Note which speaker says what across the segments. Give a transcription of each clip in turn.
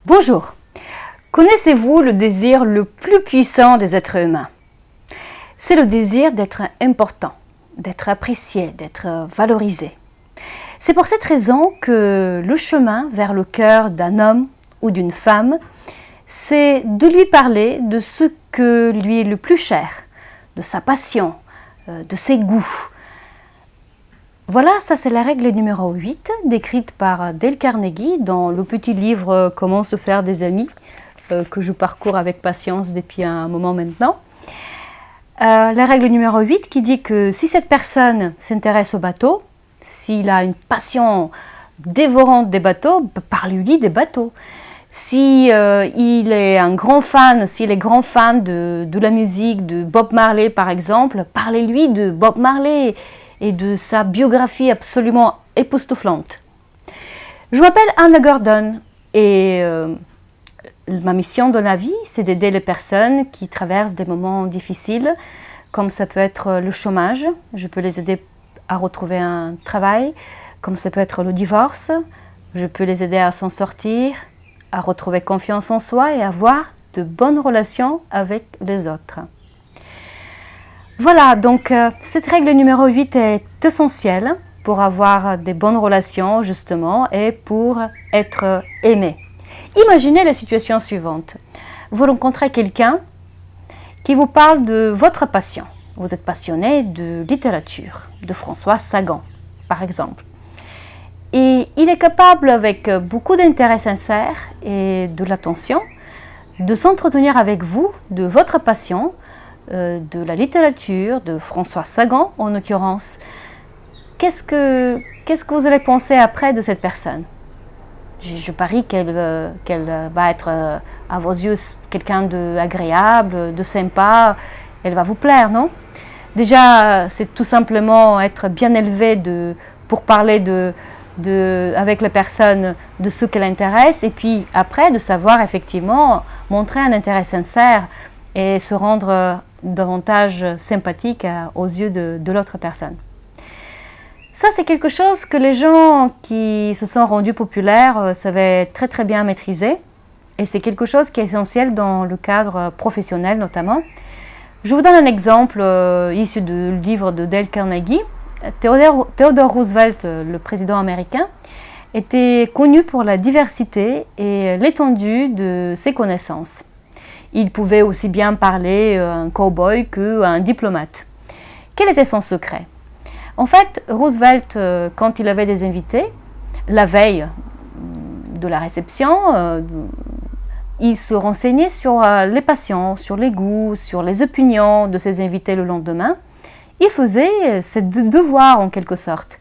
Speaker 1: Bonjour. Connaissez-vous le désir le plus puissant des êtres humains? C'est le désir d'être important, d'être apprécié, d'être valorisé. C'est pour cette raison que le chemin vers le cœur d'un homme ou d'une femme, c'est de lui parler de ce que lui est le plus cher, de sa passion, de ses goûts. Voilà, ça c'est la règle numéro 8, décrite par Dale Carnegie dans le petit livre « Comment se faire des amis » que je parcours avec patience depuis un moment maintenant. La règle numéro 8 qui dit que si cette personne s'intéresse au bateau, s'il a une passion dévorante des bateaux, parlez-lui des bateaux. Si il est un grand fan, s'il est grand fan de la musique de Bob Marley par exemple, parlez-lui de Bob Marley et de sa biographie absolument époustouflante. Je m'appelle Anna Gordon et ma mission dans la vie, c'est d'aider les personnes qui traversent des moments difficiles, comme ça peut être le chômage, je peux les aider à retrouver un travail, comme ça peut être le divorce, je peux les aider à s'en sortir, à retrouver confiance en soi et avoir de bonnes relations avec les autres. Voilà, donc cette règle numéro 8 est essentielle pour avoir des bonnes relations justement et pour être aimé. Imaginez la situation suivante. Vous rencontrez quelqu'un qui vous parle de votre passion. Vous êtes passionné de littérature, de François Sagan par exemple. Et il est capable avec beaucoup d'intérêt sincère et de l'attention de s'entretenir avec vous de votre passion, de la littérature, de François Sagan en l'occurrence. Qu'est-ce que vous allez penser après de cette personne? Je parie qu'elle va être à vos yeux quelqu'un d'agréable, de sympa, elle va vous plaire, non? Déjà, c'est tout simplement être bien élevé pour parler avec la personne de ce qu'elle intéresse et puis après de savoir effectivement montrer un intérêt sincère et se rendre davantage sympathique aux yeux de l'autre personne. Ça, c'est quelque chose que les gens qui se sont rendus populaires savaient très très bien maîtriser et c'est quelque chose qui est essentiel dans le cadre professionnel notamment. Je vous donne un exemple issu du livre de Dale Carnegie. Theodore Roosevelt, le président américain, était connu pour la diversité et l'étendue de ses connaissances. Il pouvait aussi bien parler à un cow-boy qu'à un diplomate. Quel était son secret? En fait, Roosevelt, quand il avait des invités, la veille de la réception, il se renseignait sur les passions, sur les goûts, sur les opinions de ses invités le lendemain. Il faisait ses devoirs en quelque sorte.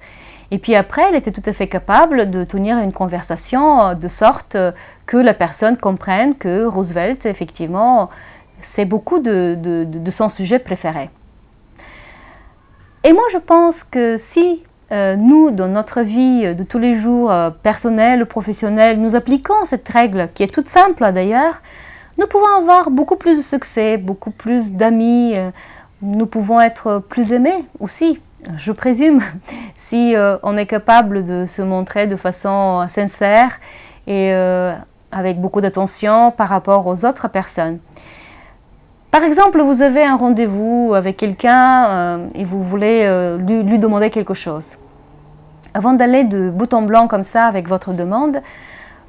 Speaker 1: Et puis après, il était tout à fait capable de tenir une conversation de sorte que la personne comprenne que Roosevelt, effectivement, c'est beaucoup de son sujet préféré. Et moi, je pense que si nous, dans notre vie de tous les jours, personnelle ou professionnelle, nous appliquons cette règle, qui est toute simple d'ailleurs, nous pouvons avoir beaucoup plus de succès, beaucoup plus d'amis, nous pouvons être plus aimés aussi, je présume, si on est capable de se montrer de façon sincère et avec beaucoup d'attention par rapport aux autres personnes. Par exemple, vous avez un rendez-vous avec quelqu'un et vous voulez lui demander quelque chose. Avant d'aller de bout en blanc comme ça avec votre demande,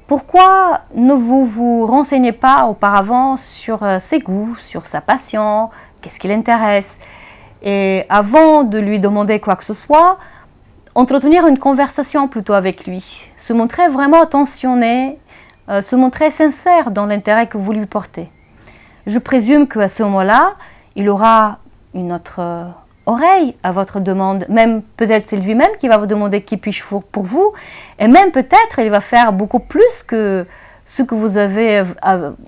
Speaker 1: pourquoi ne vous renseignez pas auparavant sur ses goûts, sur sa passion, qu'est-ce qui l'intéresse? Et avant de lui demander quoi que ce soit, entretenir une conversation plutôt avec lui, se montrer vraiment attentionné, se montrer sincère dans l'intérêt que vous lui portez. Je présume qu'à ce moment-là, il aura une autre oreille à votre demande. Même peut-être c'est lui-même qui va vous demander qui puis-je faire pour vous. Et même peut-être il va faire beaucoup plus que ce que vous avez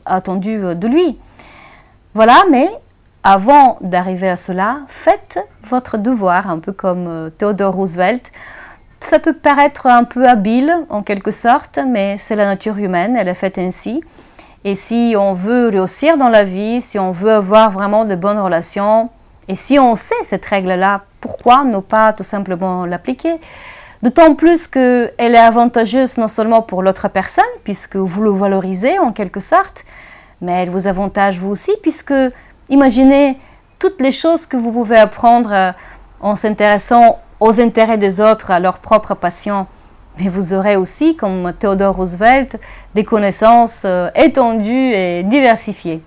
Speaker 1: attendu de lui. Voilà, mais avant d'arriver à cela, faites votre devoir, un peu comme Theodore Roosevelt. Ça peut paraître un peu habile en quelque sorte, mais c'est la nature humaine, elle est faite ainsi. Et si on veut réussir dans la vie, si on veut avoir vraiment de bonnes relations, et si on sait cette règle-là, pourquoi ne pas tout simplement l'appliquer? D'autant plus qu'elle est avantageuse non seulement pour l'autre personne, puisque vous le valorisez en quelque sorte, mais elle vous avantage vous aussi, puisque imaginez toutes les choses que vous pouvez apprendre en s'intéressant aux intérêts des autres, à leur propre passion. Mais vous aurez aussi, comme Theodore Roosevelt, des connaissances étendues et diversifiées.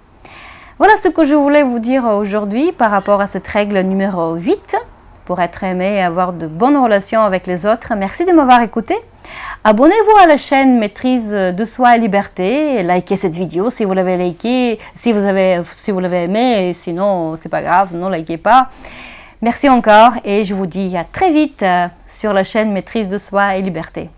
Speaker 1: Voilà ce que je voulais vous dire aujourd'hui par rapport à cette règle numéro 8, pour être aimé et avoir de bonnes relations avec les autres. Merci de m'avoir écouté. Abonnez-vous à la chaîne Maîtrise de soi et liberté. Likez cette vidéo si vous l'avez liké, si vous l'avez aimé, et sinon c'est pas grave, ne likez pas. Merci encore et je vous dis à très vite sur la chaîne Maîtrise de soi et liberté.